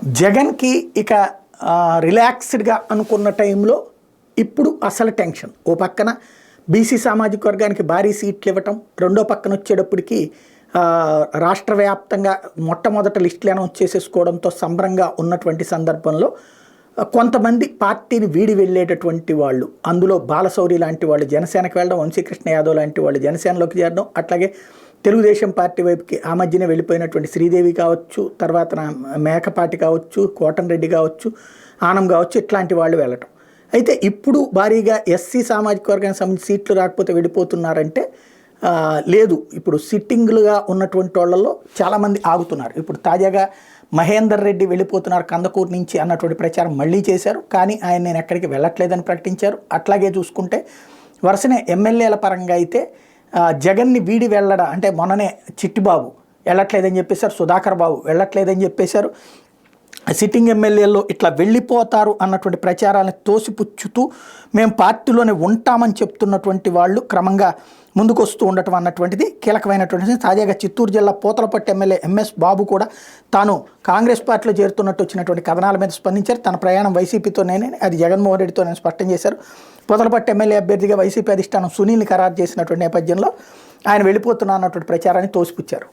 జగన్కి ఇక రిలాక్స్డ్గా అనుకున్న టైంలో ఇప్పుడు అసలు టెన్షన్. ఓ పక్కన బీసీ సామాజిక వర్గానికి భారీ సీట్లు ఇవ్వటం, రెండో పక్కన వచ్చేటప్పటికి రాష్ట్ర వ్యాప్తంగా మొట్టమొదటి లిస్టులు అనౌన్స్ చేసేసుకోవడంతో సంబరంగా ఉన్నటువంటి సందర్భంలో కొంతమంది పార్టీని వీడి వెళ్ళేటటువంటి వాళ్ళు, అందులో బాలశౌరి లాంటి వాళ్ళు జనసేనకు వెళ్ళడం, వంశీకృష్ణ యాదవ్ లాంటి వాళ్ళు జనసేనలోకి చేరడం, అట్లాగే తెలుగుదేశం పార్టీ వైపుకి ఆ మధ్యనే వెళ్ళిపోయినటువంటి శ్రీదేవి కావచ్చు, తర్వాత మేకపాటి కావచ్చు, కోటంరెడ్డి కావచ్చు, ఆనం కావచ్చు, ఇట్లాంటి వాళ్ళు వెళ్ళటం. అయితే ఇప్పుడు భారీగా ఎస్సీ సామాజిక వర్గానికి సంబంధించి సీట్లు రాకపోతే వెళ్ళిపోతున్నారంటే లేదు, ఇప్పుడు సిట్టింగ్లుగా ఉన్నటువంటి వాళ్ళల్లో చాలామంది ఆగుతున్నారు. ఇప్పుడు తాజాగా మహేందర్ రెడ్డి వెళ్ళిపోతున్నారు కందకూరు నుంచి అన్నటువంటి ప్రచారం మళ్ళీ చేశారు, కానీ ఆయన నేను ఎక్కడికి వెళ్ళట్లేదని ప్రకటించారు. అట్లాగే చూసుకుంటే వరుసనే ఎమ్మెల్యేల పరంగా అయితే జగన్ని వీడి వెళ్ళడం అంటే మొన్ననే చిట్టిబాబు వెళ్ళట్లేదని చెప్పేశారు, సుధాకర్ బాబు వెళ్ళట్లేదని చెప్పేశారు. సిట్టింగ్ ఎమ్మెల్యేల్లో ఇట్లా వెళ్ళిపోతారు అన్నటువంటి ప్రచారాలను తోసిపుచ్చుతూ మేము పార్టీలోనే ఉంటామని చెప్తున్నటువంటి వాళ్ళు క్రమంగా ముందుకు వస్తూ ఉండటం అన్నటువంటిది కీలకమైనటువంటిది. తాజాగా చిత్తూరు జిల్లా పూతలపట్టు ఎమ్మెల్యే ఎంఎస్ బాబు కూడా తాను కాంగ్రెస్ పార్టీలో చేరుతున్నట్టు వచ్చినటువంటి కథనాల మీద స్పందించారు. తన ప్రయాణం వైసీపీతోనే, అది జగన్మోహన్ రెడ్డితో నేను స్పష్టం చేశారు. పూతలపట్టు ఎమ్మెల్యే అభ్యర్థిగా వైసీపీ అధిష్టానం సునీల్ని ఖరారు చేసినటువంటి నేపథ్యంలో ఆయన వెళ్ళిపోతున్నా అన్నటువంటి ప్రచారాన్ని తోసిపుచ్చారు.